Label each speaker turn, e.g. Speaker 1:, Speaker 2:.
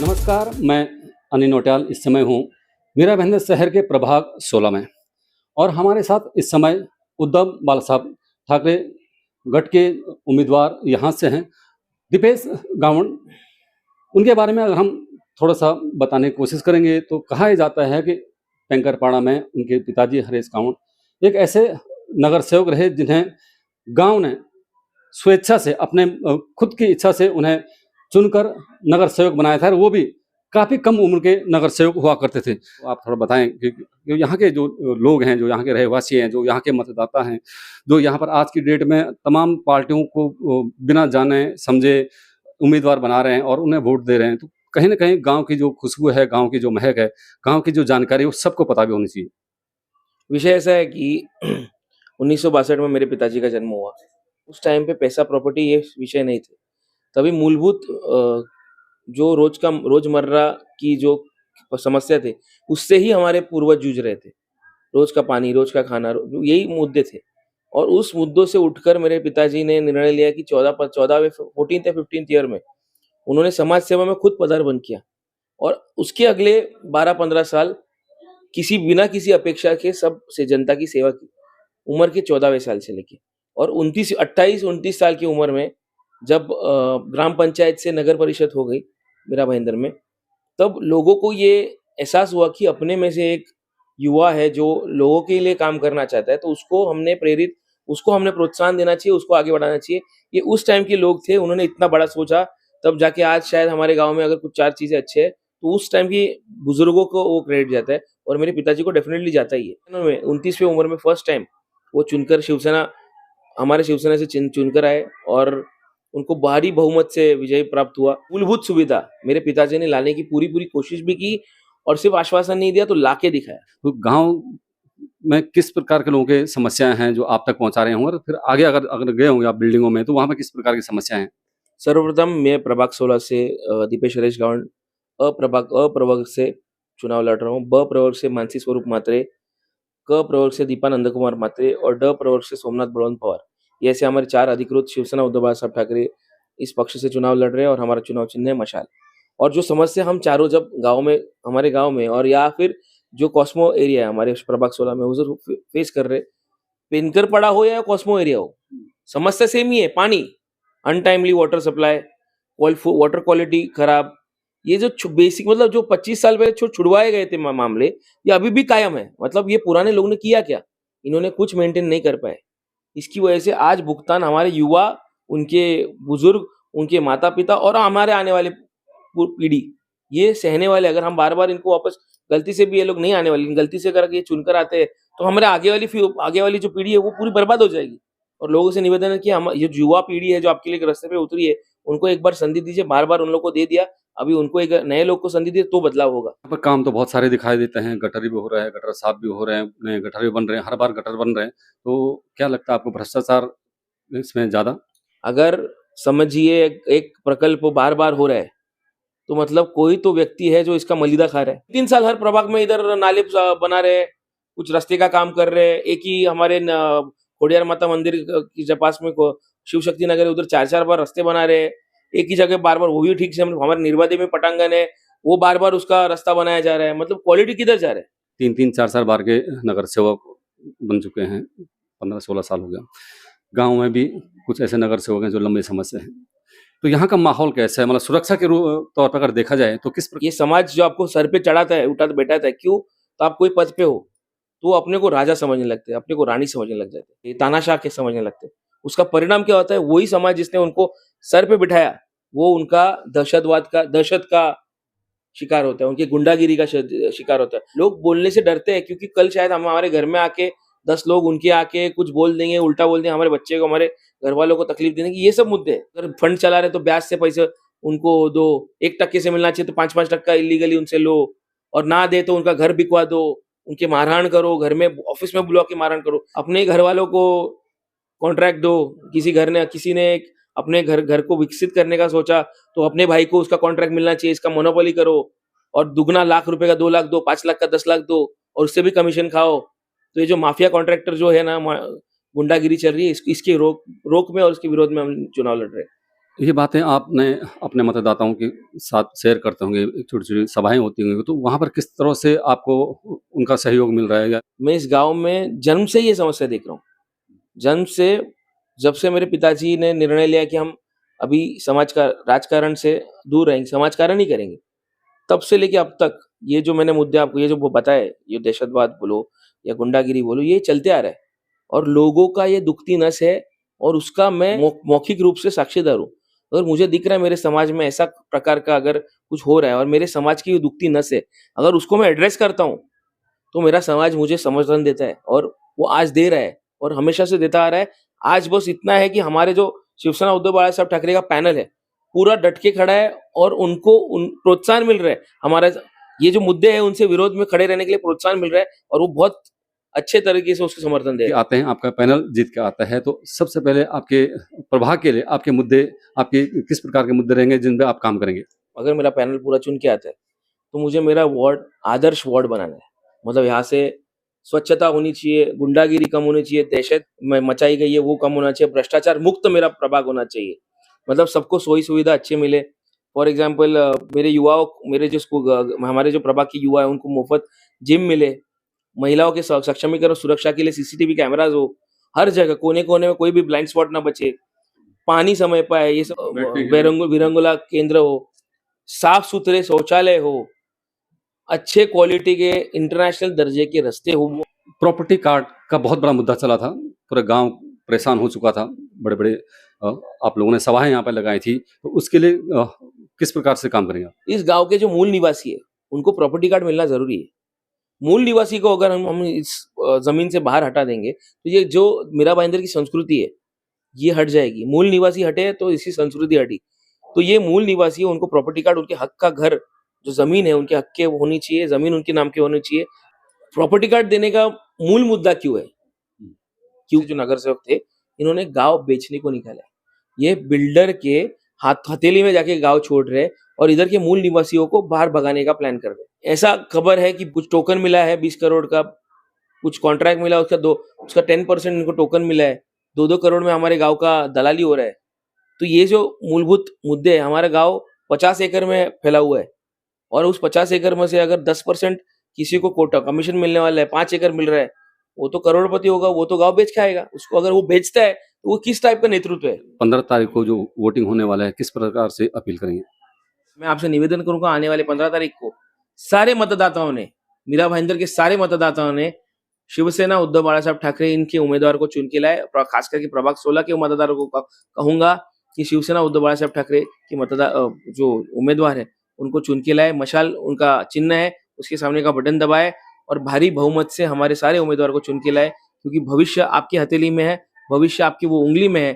Speaker 1: नमस्कार, मैं अनिल नौटियाल इस समय हूँ मीरा भाईंदर शहर के प्रभाग 16 में और हमारे साथ इस समय उद्धव बालासाहब ठाकरे गढ़ के उम्मीदवार यहाँ से हैं, दीपेश गावड़। उनके बारे में अगर हम थोड़ा-सा बताने की कोशिश करेंगे तो कहा ये जाता है कि पेंकरपाड़ा में उनके पिताजी हरीश गावड़ एक ऐसे नगर सेवक रहे जिन्हें गाँव ने स्वेच्छा से अपने खुद की इच्छा से उन्हें चुनकर नगर सेवक बनाया था और वो भी काफ़ी कम उम्र के नगर सेवक हुआ करते थे। तो आप थोड़ा बताएँ कि यहाँ के जो लोग हैं, जो यहाँ के रहवासी हैं, जो यहाँ के मतदाता हैं, जो यहाँ पर आज की डेट में तमाम पार्टियों को बिना जाने-समझे उम्मीदवार बना रहे हैं और उन्हें वोट दे रहे हैं, तो कहीं न कहीं गाँव की जो खुशबू है, गाँव की जो महक है, गाँव की जो जानकारी है, वो सबको पता भी होनी चाहिए।
Speaker 2: विषय ऐसा है कि 1962 में मेरे पिताजी का जन्म हुआ। उस टाइम पे पैसा, प्रॉपर्टी ये विषय नहीं थे। तभी मूलभूत जो रोज़मर्रा की जो समस्या थे, उससे ही हमारे पूर्वज जूझ रहे थे। रोज़ का पानी, रोज़ का खाना, यही मुद्दे थे। और उस मुद्दों से उठकर मेरे पिताजी ने निर्णय लिया कि 14वें 14th या 15th ईयर में उन्होंने समाज सेवा में खुद पदार्पण किया और उसके अगले 12-15 साल बिना किसी अपेक्षा के सब से जनता की सेवा की, उम्र के 14वें साल से लेके। और 28-29 साल की उम्र में जब ग्राम पंचायत से नगर परिषद हो गई मीरा भाईंदर में, तब लोगों को ये एहसास हुआ कि अपने में से एक युवा है जो लोगों के लिए काम करना चाहता है, तो उसको हमने प्रोत्साहन देना चाहिए, उसको आगे बढ़ाना चाहिए। ये उस टाइम के लोग थे, उन्होंने इतना बड़ा सोचा, तब जाके आज शायद हमारे गाँव में अगर कुछ 4 चीज़ें अच्छे हैं, तो उस टाइम की बुजुर्गों को वो क्रेडिट जाता है और मेरे पिताजी को डेफ़िनेटली जाता ही है। उन्होंने 29वीं उम्र में फर्स्ट टाइम वो चुनकर हमारे शिवसेना से चुनकर आए और उनको भारी बहुमत से विजय प्राप्त हुआ। मूलभूत सुविधा मेरे पिताजी ने लाने की पूरी-पूरी कोशिश भी की और सिर्फ आश्वासन नहीं दिया, तो लाके दिखाया।
Speaker 1: तो गाँव में किस प्रकार के लोगों के समस्याएँ हैं जो आप तक पहुँचा रहे होंगे और फिर आगे अगर अगर गए होंगे आप बिल्डिंगों में, तो वहाँ पे किस प्रकार की समस्याएँ हैं?
Speaker 2: सर्वप्रथम मैं प्रभाग 16 से दीपेश हरीश गावड़ अ प्रवर्ग से चुनाव लड़ रहा हूँ। ब प्रवर्ग से मानसी स्वरूप म्हात्रे, क प्रवर्ग से दीपा नंदकुमार म्हात्रे और ड प्रवर्ग से सोमनाथ बलवंत पवार। ये ऐसे हमारे 4 अधिकृत शिवसेना उद्धव बालासाहब ठाकरे इस पक्ष से चुनाव लड़ रहे हैं और हमारा चुनाव चिन्ह है मशाल। और जो समस्या हम चारों जब हमारे गाँव में और या फिर जो कॉस्मो एरिया है हमारे प्रभाग 16 में उधर फेस कर रहे, पेंकरपड़ा हो या कॉस्मो एरिया हो, समस्या सेम ही है। पानी, untimely water supply, water quality खराब, ये जो बेसिक मतलब जो 25 साल पहले छुड़वाए गए थे मामले, ये अभी भी कायम है। मतलब ये पुराने लोगों ने किया क्या? इन्होंने कुछ मेंटेन नहीं कर पाए। इसकी वजह से आज भुगतान हमारे युवा, उनके बुजुर्ग, उनके माता-पिता और हमारे आने वाले पीढ़ी, ये सहने वाले। अगर हम बार-बार इनको वापस, गलती से भी ये लोग नहीं आने वाले, गलती से अगर ये चुनकर आते हैं, तो हमारे आगे वाली जो पीढ़ी है वो पूरी बर्बाद हो जाएगी। और लोगों से निवेदन है कि ये जो युवा पीढ़ी है जो आपके लिए रास्ते पे उतरी है, उनको एक बार संधि दीजिए। बार-बार उन लोगों को दे दिया, अभी उनको एक नए लोग को संधि दिए तो बदलाव होगा।
Speaker 1: यहाँ पर काम तो बहुत सारे दिखाई देते हैं, गटर भी हो रहा है, गटर साफ भी हो रहे हैं, नए गटर भी बन रहे हैं, हर बार गटर बन रहे हैं। तो क्या लगता है आपको भ्रष्टाचार इसमें ज़्यादा?
Speaker 2: अगर समझिए एक प्रकल्प बार-बार हो रहा है, तो मतलब कोई तो व्यक्ति है जो इसका मलिदा खा रहा है। 3 साल हर प्रभाग में इधर नाले बना रहे हैं, कुछ रास्ते का काम कर रहे हैं। एक ही हमारे खोडियार माता मंदिर के पास में शिव शक्ति नगर है, उधर 4-4 बार रास्ते बना रहे हैं। एक ही जगह बार-बार, वो भी ठीक से हमारे निर्वादी में पटांगन है, वो बार-बार उसका रास्ता बनाया जा रहा है। मतलब क्वालिटी किधर जा रहा है?
Speaker 1: 3-3, 4-4 बार के नगर सेवक बन चुके हैं, 15-16 साल हो गया। गाँव में भी कुछ ऐसे नगर सेवक हैं जो लंबे समय से हैं। तो यहाँ का माहौल कैसा है? मतलब सुरक्षा के तौर पर अगर देखा जाए तो किस
Speaker 2: ये समाज जो आपको सर पे चढ़ाता है, बैठाता है, क्यों? तो आप कोई पद पे हो, तो अपने को राजा समझने लगते हैं, अपने को रानी समझने लग जाते हैं, ये तानाशाह के समझने लगते हैं। उसका परिणाम क्या होता है? वही समाज जिसने उनको सर पे बिठाया, वो उनका दहशत का शिकार होता है, उनकी गुंडागिरी का शिकार होता है। लोग बोलने से डरते हैं क्योंकि कल शायद हमारे घर में आके 10 लोग उनके आके कुछ बोल देंगे, उल्टा बोल देंगे, हमारे बच्चे को, हमारे घरवालों को तकलीफ देने की, ये सब मुद्दे हैं। अगर फंड चला रहे तो ब्याज से पैसे उनको दो, 1% से मिलना चाहिए तो 5-5% इल्लीगली उनसे लो, और ना दे तो उनका घर बिकवा दो, उनके मारहाण करो, घर में ऑफिस में बुला के मारहाण करो। अपने ही घरवालों को कॉन्ट्रैक्ट दो, किसी ने अपने घर को विकसित करने का सोचा, तो अपने भाई को उसका कॉन्ट्रैक्ट मिलना चाहिए, इसका मोनोपोली करो और दुगना, लाख रुपए का 2 लाख दो, 5 लाख का 10 लाख दो और उससे भी कमीशन खाओ। तो ये जो माफिया कॉन्ट्रैक्टर जो है ना, गुंडागिरी चल रही है, इसकी रोक में और इसके विरोध में हम चुनाव लड़ रहे हैं।
Speaker 1: ये बातें आपने अपने मतदाताओं के साथ शेयर करते होंगे, छोटी-छोटी सभाएँ होती होंगी, तो वहाँ पर किस तरह से आपको उनका सहयोग मिल रहा है? या
Speaker 2: मैं इस गाँव में जन्म से ही ये समस्या देख रहा हूँ। जन्म से जब से मेरे पिताजी ने निर्णय लिया कि हम अभी समाज का राजकारण से दूर रहेंगे, समाजकारण ही करेंगे, तब से लेके अब तक ये जो मैंने मुद्दे आपको ये जो बताए, ये दहशतवाद बोलो या गुंडागिरी बोलो, ये चलते आ रहा है और लोगों का ये दुखती नस है और उसका मैं मौखिक रूप से साक्षीदार हूँ। अगर मुझे दिख रहा है मेरे समाज में ऐसा प्रकार का अगर कुछ हो रहा है और मेरे समाज की ये दुखती नस है, अगर उसको मैं एड्रेस करता हूँ, तो मेरा समाज मुझे समर्थन देता है और वो आज दे रहा है और हमेशा से देता आ रहा है। आज बस इतना है कि हमारे जो शिवसेना उद्धव बाळासाहेब ठाकरे का पैनल है, पूरा डट के खड़ा है और उनको प्रोत्साहन मिल रहा है। हमारा ये जो मुद्दे हैं उनसे विरोध में खड़े रहने के लिए प्रोत्साहन मिल रहा है और वो बहुत अच्छे तरीके से उसको समर्थन दे
Speaker 1: कि
Speaker 2: रहे हैं।
Speaker 1: आते हैं, आपका पैनल जीत के आता है, तो सबसे पहले आपके प्रभाग के लिए आपके मुद्दे, आपके किस प्रकार के मुद्दे रहेंगे जिन पे आप काम करेंगे?
Speaker 2: अगर मेरा पैनल पूरा चुन के आता है, तो मुझे मेरा वार्ड आदर्श वार्ड बनाना है। मतलब यहाँ से स्वच्छता होनी चाहिए, गुंडागिरी कम होनी चाहिए, दहशत मचाई गई है वो कम होना चाहिए, भ्रष्टाचार मुक्त मेरा प्रभाग होना चाहिए। मतलब सबको सोई सुविधा अच्छी मिले। फॉर एग्जाम्पल मेरे युवाओं मेरे जो हमारे जो प्रभाग के युवा है उनको मुफ्त जिम मिले, महिलाओं के सक्षमीकरण सुरक्षा के लिए सीसीटीवी कैमराज हो, हर जगह कोने-कोने में कोई भी ब्लाइंड स्पॉट ना बचे, पानी समय पे आए, ये सब विरंगुला केंद्र हो, साफ-सुथरे शौचालय हो, अच्छे क्वालिटी के इंटरनेशनल दर्जे के रास्ते हो।
Speaker 1: प्रॉपर्टी कार्ड का बहुत बड़ा मुद्दा चला था, पूरा गाँव परेशान हो चुका था, बड़े-बड़े आप लोगों ने सभाएँ यहाँ पे लगाई थी, तो उसके लिए किस प्रकार से काम करेंगे आप?
Speaker 2: इस गाँव के जो मूल निवासी है, उनको प्रॉपर्टी कार्ड मिलना ज़रूरी है। मूल निवासी को अगर हम इस ज़मीन से बाहर हटा देंगे, तो ये जो मीरा भाईंदर की संस्कृति है, ये हट जाएगी। मूल निवासी हटे तो इसकी संस्कृति हटी। तो ये मूल निवासी है, उनको प्रॉपर्टी कार्ड, उनके हक का घर, जो ज़मीन है, उनके हक के होनी चाहिए, ज़मीन उनके नाम की होनी चाहिए। प्रॉपर्टी कार्ड देने का मूल मुद्दा क्यों है? क्यों जो नगर सेवक थे, इन्होंने गाँव बेचने को निकाला है। ये बिल्डर के हथेली में जाके गाँव छोड़ रहे हैं और इधर के मूल निवासियों को बाहर भगाने का प्लान कर रहे हैं। ऐसा खबर है कि कुछ टोकन मिला है 20 करोड़ का, कुछ कॉन्ट्रैक्ट मिला उसका 10% इनको टोकन मिला है। 2-2 करोड़ में हमारे गाँव का दलाली हो रहा है। तो ये जो मूलभूत मुद्दे हैं, हमारा गाँव 50 एकड़ में फैला हुआ है और उस 50 एकड़ में से अगर 10% किसी को कोटा कमीशन मिलने वाला है, 5 एकड़ मिल रहा है, वो तो करोड़पति होगा, वो तो गाँव बेच के आएगा। उसको अगर वो बेचता है, तो वो किस टाइप का नेतृत्व है?
Speaker 1: 15 तारीख को जो वोटिंग होने वाला है, किस प्रकार से अपील करेंगे?
Speaker 2: मैं आपसे निवेदन करूँगा आने वाले 15 तारीख को सारे मतदाताओं ने, मीरा भाईंदर के सारे मतदाताओं ने शिवसेना उद्धव बाळासाहेब ठाकरे इनके उम्मीदवार को चुन के लाए। खास करके प्रभाग 16 के मतदातारों को कहूंगा कि शिवसेना उद्धव बाळासाहेब ठाकरे की जो उम्मीदवार है उनको चुन के लाए। मशाल उनका चिन्ह है, उसके सामने का बटन दबाए और भारी बहुमत से हमारे सारे उम्मीदवार को चुन के लाए, क्योंकि भविष्य आपकी हथेली में है, भविष्य आपकी वो उंगली में है